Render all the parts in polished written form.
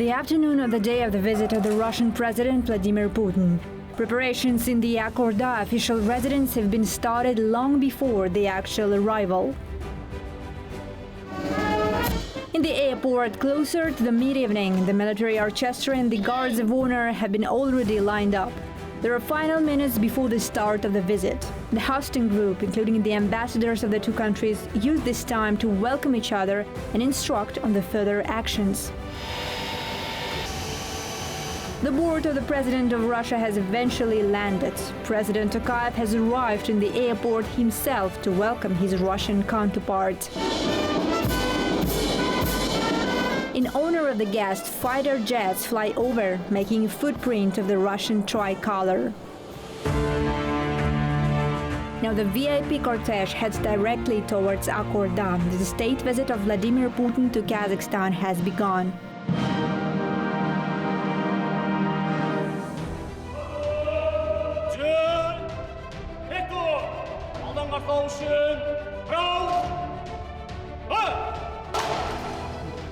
The afternoon of the day of the visit of the Russian President Vladimir Putin. Preparations in the Akorda official residence have been started long before the actual arrival. In the airport, closer to the mid-evening, the military orchestra and the guards of honor have been already lined up. There are final minutes before the start of the visit. The hosting group, including the ambassadors of the two countries, use this time to welcome each other and instruct on the further actions. The board of the President of Russia has eventually landed. President Tokayev has arrived in the airport himself to welcome his Russian counterpart. In honor of the guest, fighter jets fly over, making a footprint of the Russian tricolor. Now the VIP cortege heads directly towards Akorda. The state visit of Vladimir Putin to Kazakhstan has begun.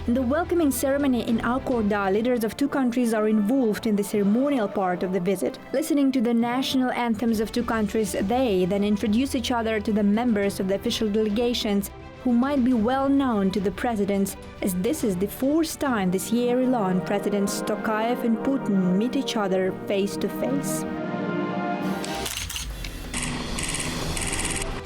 In the welcoming ceremony in Akorda, leaders of two countries are involved in the ceremonial part of the visit. Listening to the national anthems of two countries, they then introduce each other to the members of the official delegations, who might be well known to the presidents, as this is the fourth time this year alone Presidents Tokayev and Putin meet each other face to face.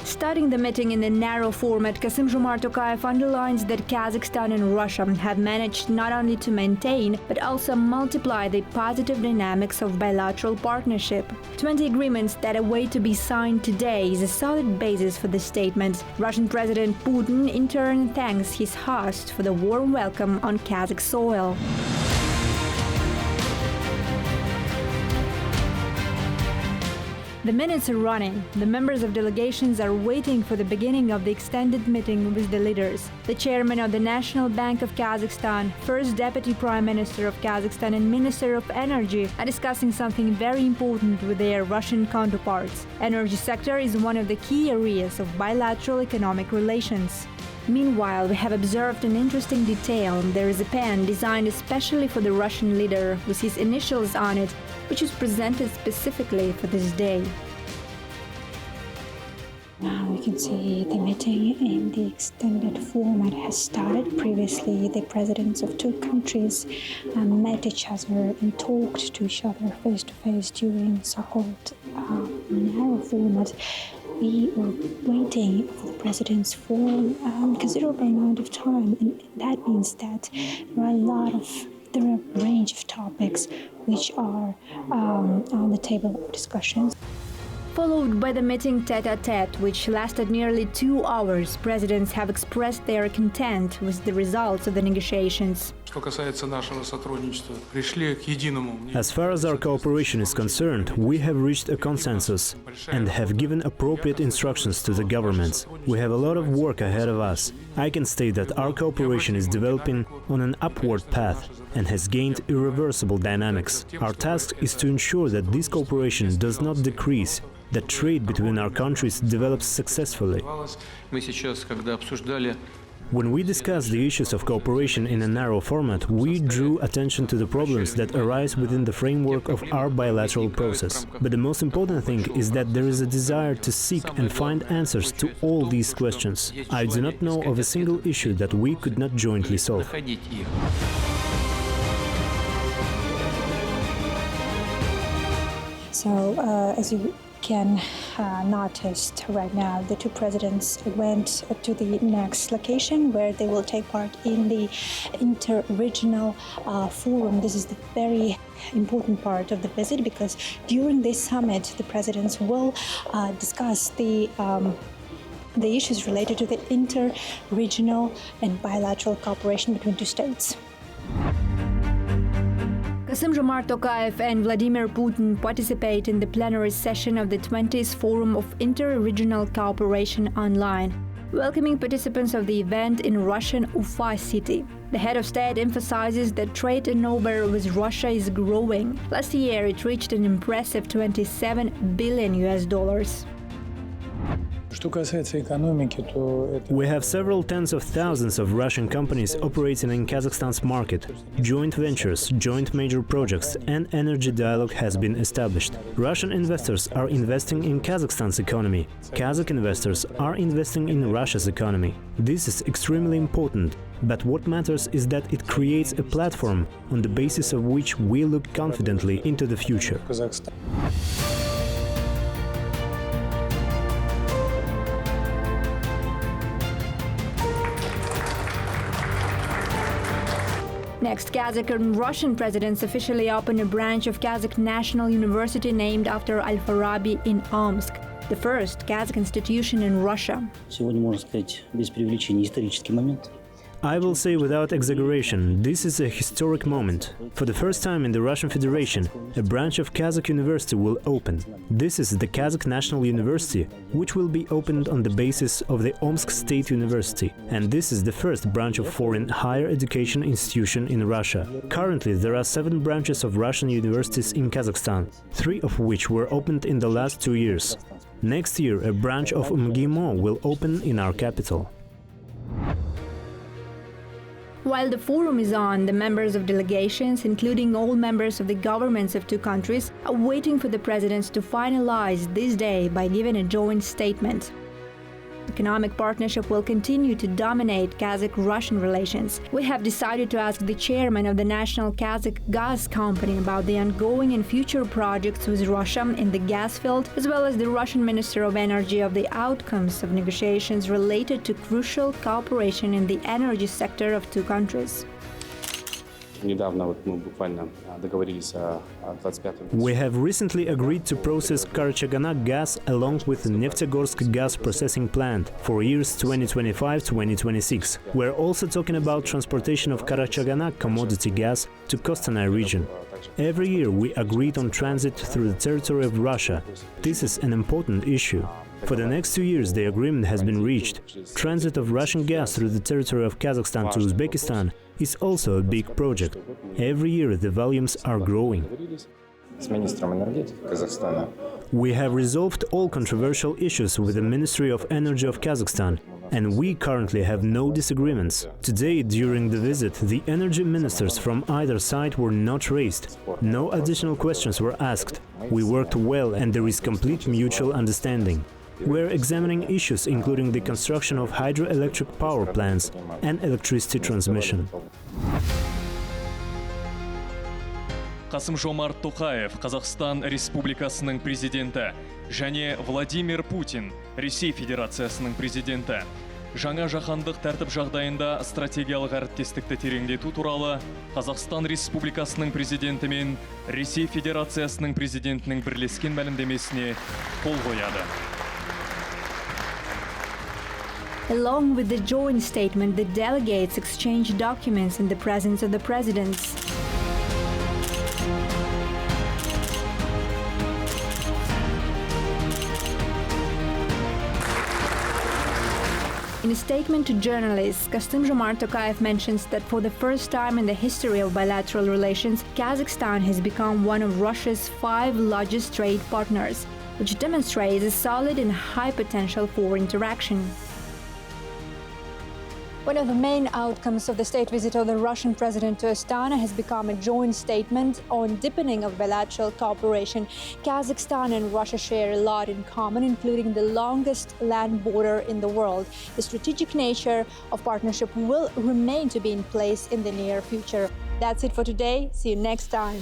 Starting the meeting in a narrow format, Kassym-Jomart Tokayev underlines that Kazakhstan and Russia have managed not only to maintain, but also multiply the positive dynamics of bilateral partnership. 20 agreements that await to be signed today is a solid basis for the statement. Russian President Putin in turn thanks his host for the warm welcome on Kazakh soil. The minutes are running. The members of delegations are waiting for the beginning of the extended meeting with the leaders. The chairman of the National Bank of Kazakhstan, first Deputy Prime Minister of Kazakhstan and Minister of Energy are discussing something very important with their Russian counterparts. Energy sector is one of the key areas of bilateral economic relations. Meanwhile, we have observed an interesting detail. There is a pen designed especially for the Russian leader with his initials on it, which is presented specifically for this day. Now we can see the meeting in the extended format has started. Previously, the presidents of two countries met each other and talked to each other face to face during so-called narrow format. We were waiting for the presidents for a considerable amount of time, and that means that there are a range of topics which are on the table of discussions. Followed by the meeting tête-à-tête, which lasted nearly 2 hours, presidents have expressed their content with the results of the negotiations. As far as our cooperation is concerned, we have reached a consensus and have given appropriate instructions to the governments. We have a lot of work ahead of us. I can state that our cooperation is developing on an upward path and has gained irreversible dynamics. Our task is to ensure that this cooperation does not decrease, that trade between our countries develops successfully. When we discussed the issues of cooperation in a narrow format, we drew attention to the problems that arise within the framework of our bilateral process. But the most important thing is that there is a desire to seek and find answers to all these questions. I do not know of a single issue that we could not jointly solve. So, as you can notice right now, the two presidents went to the next location where they will take part in the inter-regional forum. This is the very important part of the visit because during this summit, the presidents will discuss the issues related to the inter-regional and bilateral cooperation between two states. Kassym-Jomart Tokayev and Vladimir Putin participate in the plenary session of the 20th Forum of Inter-Regional Cooperation online, welcoming participants of the event in Russian Ufa city. The head of state emphasizes that trade turnover with Russia is growing. Last year, it reached an impressive $27 billion. We have several tens of thousands of Russian companies operating in Kazakhstan's market. Joint ventures, joint major projects and energy dialogue has been established. Russian investors are investing in Kazakhstan's economy. Kazakh investors are investing in Russia's economy. This is extremely important. But what matters is that it creates a platform on the basis of which we look confidently into the future. Next, Kazakh and Russian presidents officially opened a branch of Kazakh National University named after Al-Farabi in Omsk, the first Kazakh institution in Russia. Сегодня, можно сказать, без преувеличения, исторический момент. I will say without exaggeration, this is a historic moment. For the first time in the Russian Federation, a branch of Kazakh University will open. This is the Kazakh National University, which will be opened on the basis of the Omsk State University. And this is the first branch of foreign higher education institution in Russia. Currently, there are 7 branches of Russian universities in Kazakhstan, 3 of which were opened in the last 2 years. Next year, a branch of MGIMO will open in our capital. While the forum is on, the members of delegations, including all members of the governments of 2 countries, are waiting for the presidents to finalize this day by giving a joint statement. Economic partnership will continue to dominate Kazakh-Russian relations. We have decided to ask the chairman of the National Kazakh Gas Company about the ongoing and future projects with Russia in the gas field, as well as the Russian Minister of Energy of the outcomes of negotiations related to crucial cooperation in the energy sector of 2 countries. We have recently agreed to process Karachaganak gas along with the Neftegorsk gas processing plant for years 2025-2026. We're also talking about transportation of Karachaganak commodity gas to Kostanay region. Every year we agreed on transit through the territory of Russia. This is an important issue. For the next 2 years the agreement has been reached. Transit of Russian gas through the territory of Kazakhstan to Uzbekistan is also a big project. Every year the volumes are growing. We have resolved all controversial issues with the Ministry of Energy of Kazakhstan, and we currently have no disagreements. Today, during the visit, the energy ministers from either side were not raised. No additional questions were asked. We worked well and there is complete mutual understanding. We're examining issues including the construction of hydroelectric power plants and electricity transmission. Kassym-Jomart Tokayev, Qazaqstan Республикасының президенті, және Vladimir Putin, Ресей Федерациясының президенті. Жаңа жаһандық тәртіп жағдайында стратегиялық әріптестікті тереңдету туралы Қазақстан Республикасының президенті мен Ресей Федерациясының президентінің бірлескен мәлімдемесіне қол қояды. Along with the joint statement, the delegates exchanged documents in the presence of the presidents. In a statement to journalists, Kassym-Jomart Tokayev mentions that for the first time in the history of bilateral relations, Kazakhstan has become one of Russia's 5 largest trade partners, which demonstrates a solid and high potential for interaction. One of the main outcomes of the state visit of the Russian President to Astana has become a joint statement on deepening of bilateral cooperation. Kazakhstan and Russia share a lot in common, including the longest land border in the world. The strategic nature of partnership will remain to be in place in the near future. That's it for today. See you next time.